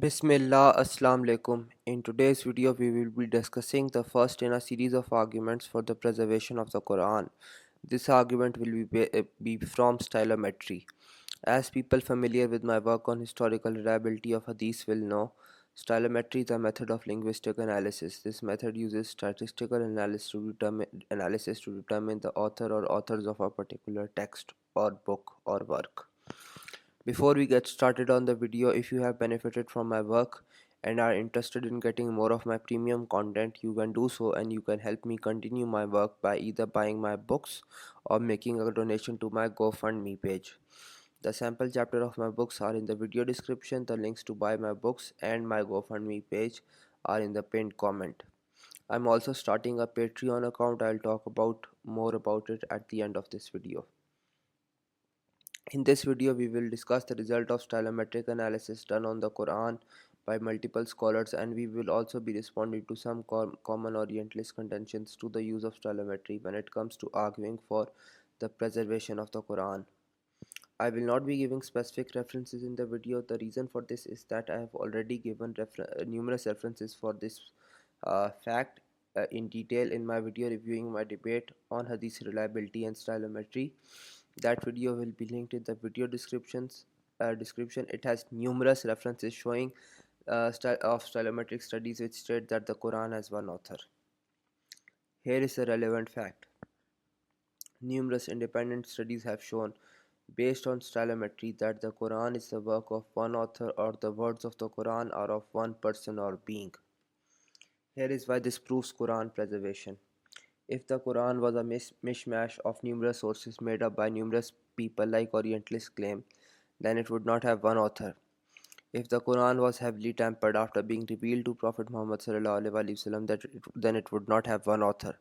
Bismillah, Assalamu alaikum. In today's video, we will be discussing the first in a series of arguments for the preservation of the Quran. This argument will be from Stylometry. As people familiar with my work on historical reliability of Hadith will know, Stylometry is a method of linguistic analysis. This method uses statistical analysis to determine the author or authors of a particular text or book or work. Before we get started on the video, if you have benefited from my work and are interested in getting more of my premium content, you can do so and you can help me continue my work by either buying my books or making a donation to my GoFundMe page. The sample chapter of my books are in the video description. The links to buy my books and my GoFundMe page are in the pinned comment. I'm also starting a Patreon account. I'll talk about more about it at the end of this video. In this video, we will discuss the result of stylometric analysis done on the Quran by multiple scholars, and we will also be responding to some common Orientalist contentions to the use of stylometry when it comes to arguing for the preservation of the Quran. I will not be giving specific references in the video. The reason for this is that I have already given numerous references for this fact in detail in my video reviewing my debate on Hadith Reliability and Stylometry. That video will be linked in the video description. It has numerous references showing stylometric studies which state that the Quran has one author. Here is a relevant fact. Numerous independent studies have shown, based on stylometry, that the Quran is the work of one author, or the words of the Quran are of one person or being. Here is why this proves Quran preservation. If the Quran was a mishmash of numerous sources made up by numerous people like Orientalists claim, then it would not have one author. If the Quran was heavily tampered after being revealed to Prophet Muhammad ﷺ, then it would not have one author.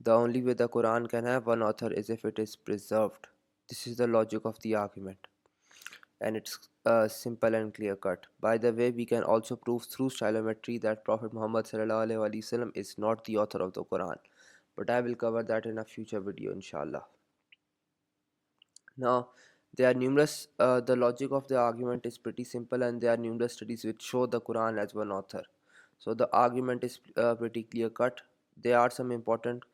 The only way the Quran can have one author is if it is preserved. This is the logic of the argument, and it's simple and clear cut. By the way, we can also prove through stylometry that Prophet Muhammad ﷺ is not the author of the Quran, but I will cover that in a future video, inshallah. Now, there are numerous, the logic of the argument is pretty simple, and there are numerous studies which show the Quran as one author. So the argument is pretty clear cut. There are some important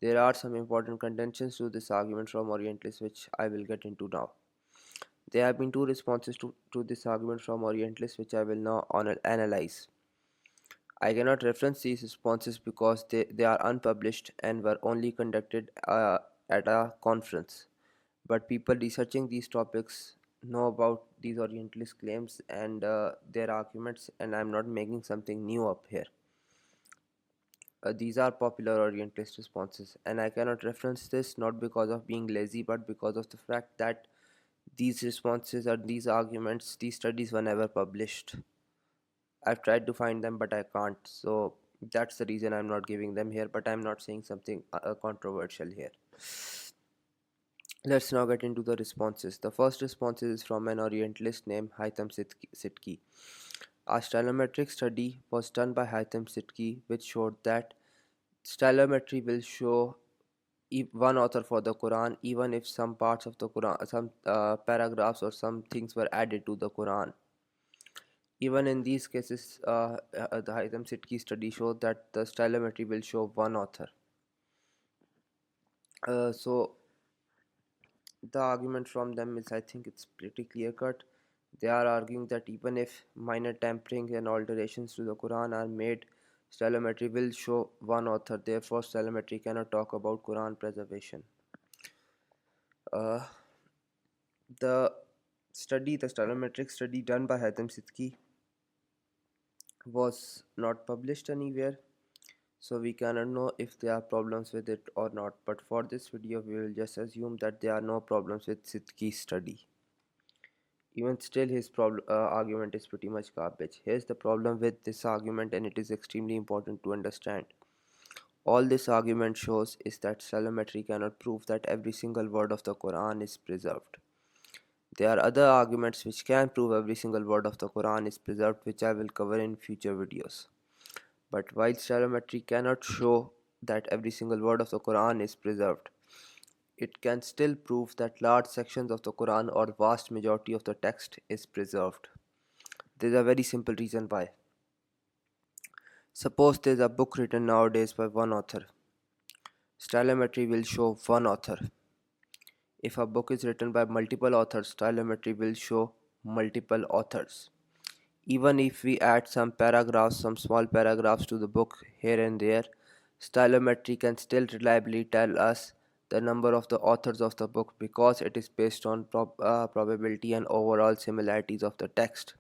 contentions to this argument from Orientalists, which I will get into now. There have been two responses to this argument from Orientalists, which I will now analyze. I cannot reference these responses because they are unpublished and were only conducted at a conference. But people researching these topics know about these Orientalist claims and their arguments, and I'm not making something new up here. These are popular Orientalist responses, and I cannot reference this not because of being lazy, but because of the fact that these responses or these arguments, these studies were never published. I've tried to find them, but I can't. So that's the reason I'm not giving them here, but I'm not saying something controversial here. Let's now get into the responses. The first response is from an Orientalist named Haytham Sidki. A stylometric study was done by Haytham Sidki, which showed that stylometry will show one author for the Quran, even if some parts of the Quran, some paragraphs or some things were added to the Quran. Even in these cases, the Haytham Sidki study showed that the stylometry will show one author. So the argument from them is, I think it's pretty clear cut. They are arguing that even if minor tampering and alterations to the Quran are made, stylometry will show one author. Therefore, stylometry cannot talk about Quran preservation. The stylometric study done by Haytham Sidki was not published anywhere, so we cannot know if there are problems with it or not. But for this video, we will just assume that there are no problems with Sidki's study. Even still, his argument is pretty much garbage. Here's the problem with this argument, and it is extremely important to understand. All this argument shows is that stylometry cannot prove that every single word of the Quran is preserved. There are other arguments which can prove every single word of the Quran is preserved, which I will cover in future videos. But while stylometry cannot show that every single word of the Quran is preserved, it can still prove that large sections of the Quran or vast majority of the text is preserved. There's a very simple reason why. Suppose there's a book written nowadays by one author. Stylometry will show one author. If a book is written by multiple authors, stylometry will show multiple authors. Even if we add some paragraphs, some small paragraphs to the book here and there, stylometry can still reliably tell us the number of the authors of the book because it is based on probability and overall similarities of the text.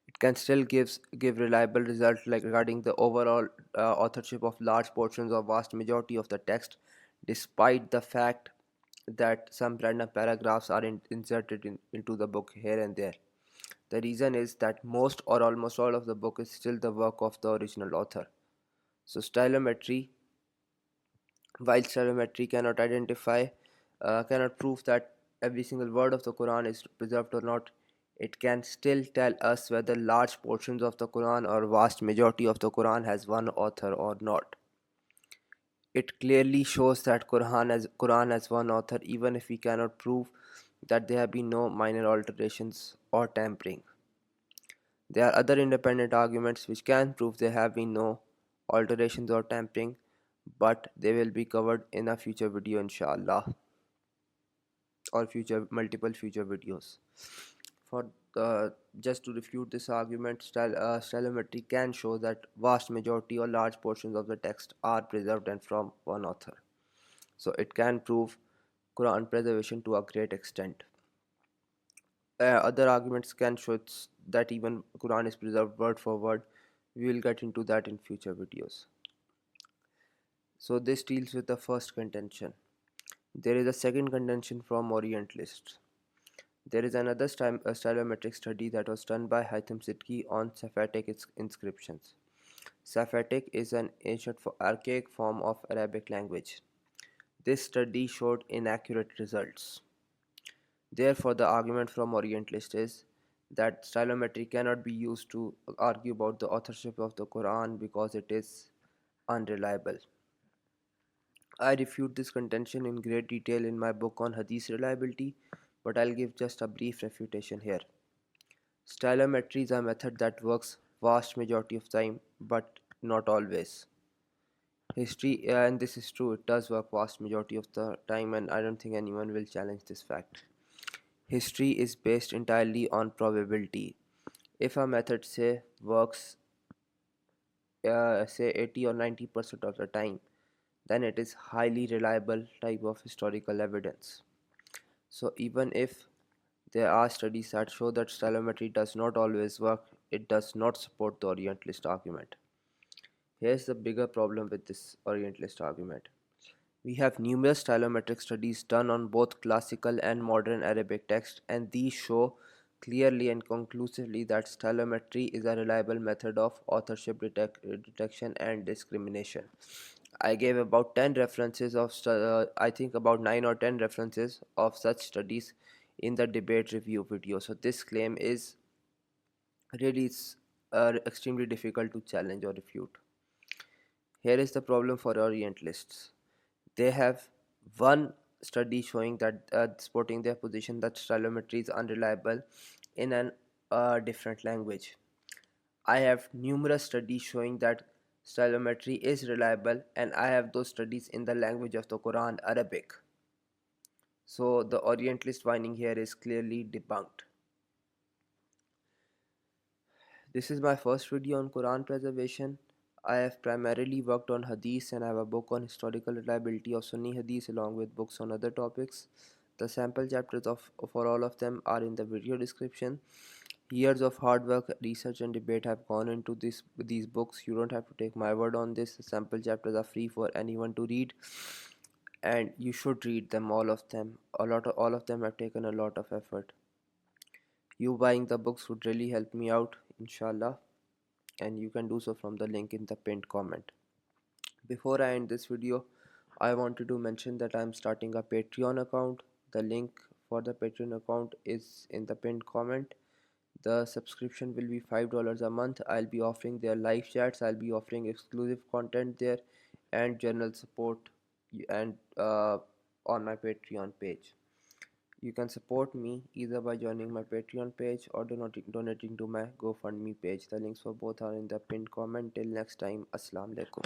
It can still give reliable results like regarding the overall authorship of large portions or vast majority of the text, despite the fact that some random paragraphs are inserted into the book here and there. The reason is that most or almost all of the book is still the work of the original author. So stylometry, while stylometry cannot prove that every single word of the Quran is preserved or not, it can still tell us whether large portions of the Quran or vast majority of the Quran has one author or not. It clearly shows that Quran has one author, even if we cannot prove that there have been no minor alterations or tampering. There are other independent arguments which can prove there have been no alterations or tampering, but they will be covered in a future video inshallah, or future multiple future videos. For just to refute this argument, stylometry can show that vast majority or large portions of the text are preserved and from one author. So it can prove Quran preservation to a great extent. Other arguments can show that even Quran is preserved word for word. We will get into that in future videos. So this deals with the first contention. There is a second contention from Orientalists. There is another stylometric study that was done by Haitham Sidki on Sephatic inscriptions. Sephatic is an ancient archaic form of Arabic language. This study showed inaccurate results. Therefore, the argument from Orientalists is that stylometry cannot be used to argue about the authorship of the Quran because it is unreliable. I refute this contention in great detail in my book on Hadith Reliability, but I'll give just a brief refutation here. Stylometry is a method that works vast majority of time, but not always. History, and this is true, it does work vast majority of the time, and I don't think anyone will challenge this fact. History is based entirely on probability. If a method say works say 80 or 90% of the time, then it is highly reliable type of historical evidence. So even if there are studies that show that stylometry does not always work, it does not support the Orientalist argument. Here's the bigger problem with this Orientalist argument. We have numerous stylometric studies done on both classical and modern Arabic text, and these show clearly and conclusively that stylometry is a reliable method of authorship detection and discrimination. I gave about 10 references of, I think about 9 or 10 references of such studies in the debate review video. So this claim is really extremely difficult to challenge or refute. Here is the problem for Orientalists. They have one study showing that supporting their position that stylometry is unreliable in an different language. I have numerous studies showing that stylometry is reliable, and I have those studies in the language of the Quran, Arabic. So the Orientalist finding here is clearly debunked. This is my first video on Quran preservation. I have primarily worked on Hadith and I have a book on historical reliability of Sunni Hadith along with books on other topics. The sample chapters for all of them are in the video description. Years of hard work, research and debate have gone into these books. You don't have to take my word on this. The sample chapters are free for anyone to read, and you should read them, all of them. All of them have taken a lot of effort. You buying the books would really help me out, inshallah, and you can do so from the link in the pinned comment. Before I end this video, I wanted to mention that I'm starting a Patreon account. The link for the Patreon account is in the pinned comment. The subscription will be $5 a month. I'll be offering their live chats, I'll be offering exclusive content there, and general support and on my Patreon page. You can support me either by joining my Patreon page or donating to my GoFundMe page. The links for both are in the pinned comment. Till next time, Assalamu alaikum.